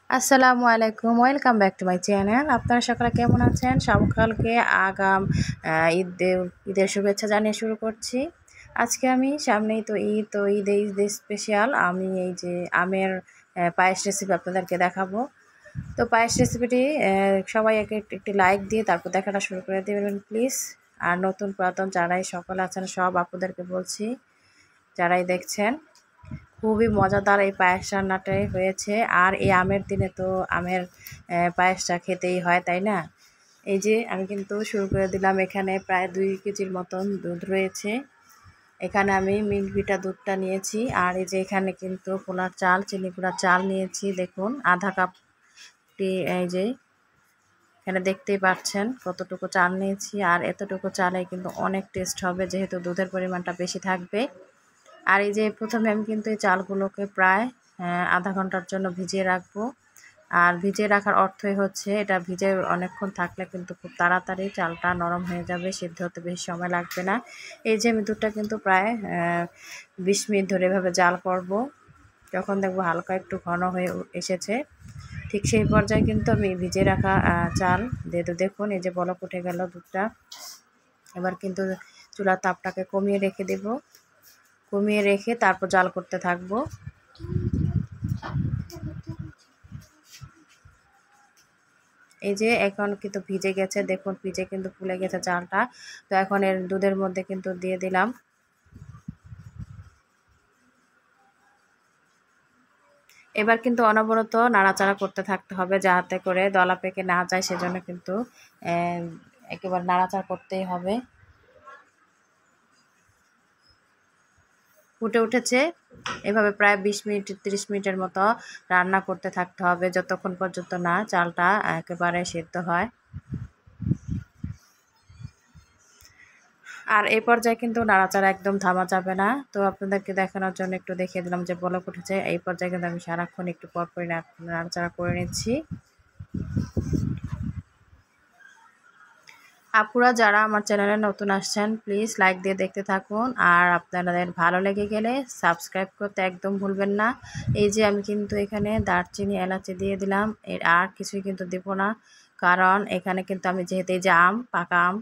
আসসালামু আলাইকুম, welcome back to my channel. আপনারা সকলে কেমন আছেন? সকলকে আগাম ঈদের শুভেচ্ছা জানিয়ে শুরু করছি। আজকে আমি সামনেই তো ঈদ, তো ঈদ স্পেশাল আমি এই যে আমের পায়েস রেসিপি আপনাদেরকে দেখাবো। তো পায়েস রেসিপিটি সবাই একটি লাইক দিয়ে তারপর দেখাটা শুরু করে দেবেন প্লিজ। আর নতুন পুরাতন যারাই সকলে আছেন সব আপুদেরকে বলছি, যারাই দেখছেন, খুবই মজাদার এই পায়েস রান্নাটাই হয়েছে। আর এই আমের দিনে তো আমের পায়েসটা খেতেই হয়, তাই না? এই যে আমি কিন্তু শুরু করে দিলাম। এখানে প্রায় 2 কেজির মতন দুধ রয়েছে। এখানে আমি মিল্ক ভিটা দুধটা নিয়েছি। আর এই যে এখানে কিন্তু পোলার চাল, চিনি গুঁড়া চাল নিয়েছি। দেখুন আধা কাপটি, এই যে এখানে দেখতেই পাচ্ছেন কতটুকু চাল নিয়েছি। আর এতটুকু চালে কিন্তু অনেক টেস্ট হবে, যেহেতু দুধের পরিমাণটা বেশি থাকবে। আর এই যে প্রথমে আমি কিন্তু এই চালগুলোকে প্রায় আধা ঘন্টার জন্য ভিজিয়ে রাখবো। আর ভিজিয়ে রাখার অর্থই হচ্ছে এটা ভিজে অনেকক্ষণ থাকলে কিন্তু খুব তাড়াতাড়ি চালটা নরম হয়ে যাবে, সিদ্ধ হতে বেশি সময় লাগবে না। এই যে আমি দুধটা কিন্তু প্রায় 20 মিনিট ধরে এভাবে জাল করব। যখন দেখবো হালকা একটু ঘন হয়ে এসেছে, ঠিক সেই পর্যায়ে কিন্তু আমি ভিজিয়ে রাখা চাল দিয়ে দেখুন এই যে বলক উঠে গেল দুধটা। এবার কিন্তু চুলার তাপটাকে কমিয়ে রেখে দেব, কমিয়ে রেখে তারপর জাল করতে থাকবো। এই যে এখন কিন্তু ভিজে গেছে, দেখুন ভিজে কিন্তু ফুলে গেছে চালটা। তো এখন এর দুধের মধ্যে কিন্তু দিয়ে দিলাম। এবার কিন্তু অনবরত নাড়াচাড়া করতে থাকতে হবে, যাতে করে দলা পেকে না যায়, সেজন্য কিন্তু একেবারে নাড়াচাড়া করতেই হবে। ফুটে উঠেছে, এভাবে প্রায় 20 মিনিট 30 মিনিটের মতো রান্না করতে থাকতে হবে, যতক্ষণ পর্যন্ত না চালটা একেবারে সেদ্ধ হয়। আর এই পর্যায়ে কিন্তু নাড়াচাড়া একদম থামা যাবে না। তো আপনাদেরকে দেখানোর জন্য একটু দেখিয়ে দিলাম যে বলক উঠেছে। এই পর্যায়ে কিন্তু আমি সারাক্ষণ একটু পরপরই নাড়াচাড়া করে নিচ্ছি। আপুরা যারা আমার চ্যানেলে নতুন আসছেন প্লিজ লাইক দিয়ে দেখতে থাকুন। আর আপনাদের ভালো লেগে গেলে সাবস্ক্রাইব করতে একদম ভুলবেন না। এই যে আমি কিন্তু এখানে দারচিনি এলাচি দিয়ে দিলাম, এর আর কিছুই কিন্তু দেব না। কারণ এখানে কিন্তু আমি যেহেতু এই যে আম, পাকা আম,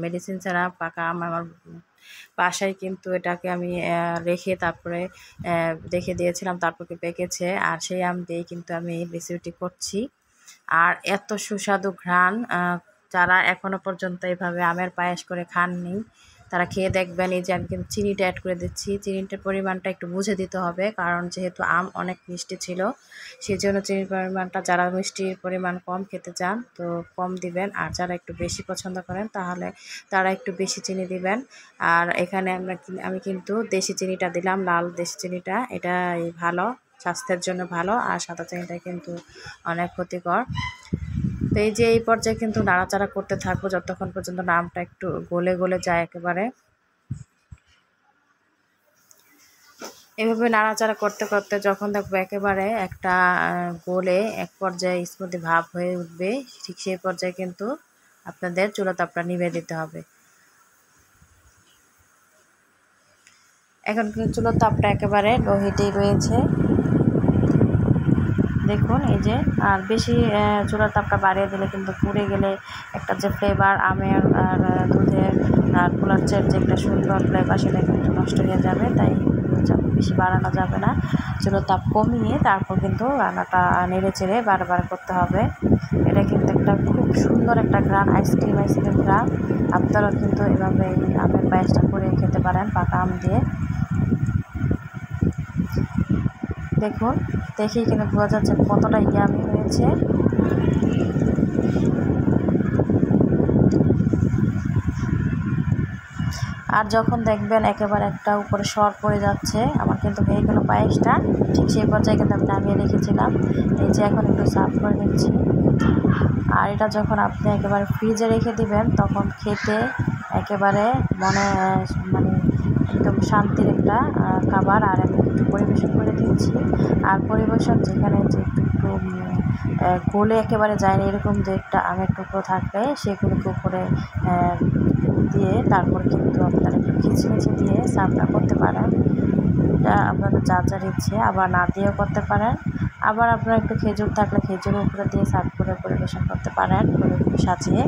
মেডিসিন ছাড়া পাকা আম আমার বাসায় কিন্তু এটাকে আমি রেখে তারপরে রেখে দিয়েছিলাম, তারপর পেকেছে। আর সেই আম দিয়েই কিন্তু আমি এই রেসিপিটি করছি। আর এত সুস্বাদু ঘ্রাণ, যারা এখনও পর্যন্ত এভাবে আমের পায়েস করে খাননি তারা খেয়ে দেখবেন। এই যে আমি কিন্তু চিনিটা অ্যাড করে দিচ্ছি, চিনিটার পরিমাণটা একটু বুঝে দিতে হবে, কারণ যেহেতু আম অনেক মিষ্টি ছিল, সেই জন্য চিনির পরিমাণটা, যারা মিষ্টির পরিমাণ কম খেতে চান তো কম দিবেন, আর যারা একটু বেশি পছন্দ করেন তাহলে তারা একটু বেশি চিনি দিবেন। আর এখানে আমি কিন্তু দেশি চিনিটা দিলাম, লাল দেশি চিনিটা, এটা ভালো, স্বাস্থ্যের জন্য ভালো। আর সাদা চিনিটা কিন্তু অনেক ক্ষতিকর। তো এই যে এই পর্যায়ে কিন্তু নাড়াচাড়া করতে থাকবো যতক্ষণ পর্যন্ত আমটা একটু গলে গলে যায় একেবারে। এভাবে নাড়াচাড়া করতে করতে যখন দেখবো একেবারে একটা গলে এক পর্যায়ে স্মুদি ভাব হয়ে উঠবে, ঠিক সেই পর্যায়ে কিন্তু আপনাদের চুলা তাপটা নিভিয়ে দিতে হবে। এখন কিন্তু চুলার তাপটা একেবারে লো হিটেই রয়েছে, দেখুন এই যে। আর বেশি চুলার তাপটা বাড়িয়ে দিলে কিন্তু পুড়ে গেলে একটা যে ফ্লেভার আমের আর দুধের আর পোলাচ্ছের যে একটা সুন্দর ফ্লেভার, সেটা কিন্তু নষ্ট হয়ে যাবে। তাই বেশি বাড়ানো যাবে না, চুলার তাপ কমিয়ে তারপর কিন্তু রান্নাটা নেড়ে চেড়ে বারবার করতে হবে। এটা কিন্তু একটা খুব সুন্দর একটা ঘ্রাণ, আইসক্রিম ঘ্রাণ। আপনারাও কিন্তু এভাবে আমের পায়েসটা করে খেতে পারেন পাকা আম দিয়ে। দেখুন দেখেই কিন্তু বোঝা যাচ্ছে কতটা ইয়ামি হয়েছে। আর যখন দেখবেন একেবারে একটা উপরে সর পড়ে যাচ্ছে, আমার কিন্তু হয়ে গেল পায়েসটা, ঠিক সেই পর্যায়ে কিন্তু আমি নামিয়ে রেখেছিলাম। এই যে এখন একটু সার্ভ করে নিচ্ছি। আর এটা যখন আপনি একেবারে ফ্রিজে রেখে দিবেন তখন খেতে একেবারে মানে একদম শান্তির একটা খাবার। আর আমি একটু পরিবেশন করে দিচ্ছি। আর পরিবেশন যেখানে যে একটু গলে একেবারে যায়নি এরকম যে একটা আমের টুকরো থাকবে, সেগুলোকে উপরে দিয়ে তারপর কিন্তু আপনারা একটু খিচমিচি দিয়ে সার্ভটা করতে পারেন। এটা আপনাদের যার যার ইচ্ছে, আবার না দিয়েও করতে পারেন। আবার আপনারা একটু খেজুর থাকলে খেজুরের উপরে দিয়ে সার্ভ করে পরিবেশন করতে পারেন, করে সাজিয়ে।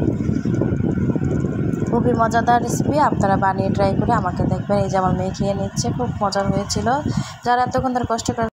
খুবই মজাদার রেসিপি, আপনারা বানিয়ে ট্রাই করে আমাকে দেখবেন। এই যে আমার মেয়ে খেয়ে নিচ্ছে, খুব মজার হয়েছিল। যারা এতক্ষণ ধরে কষ্ট করে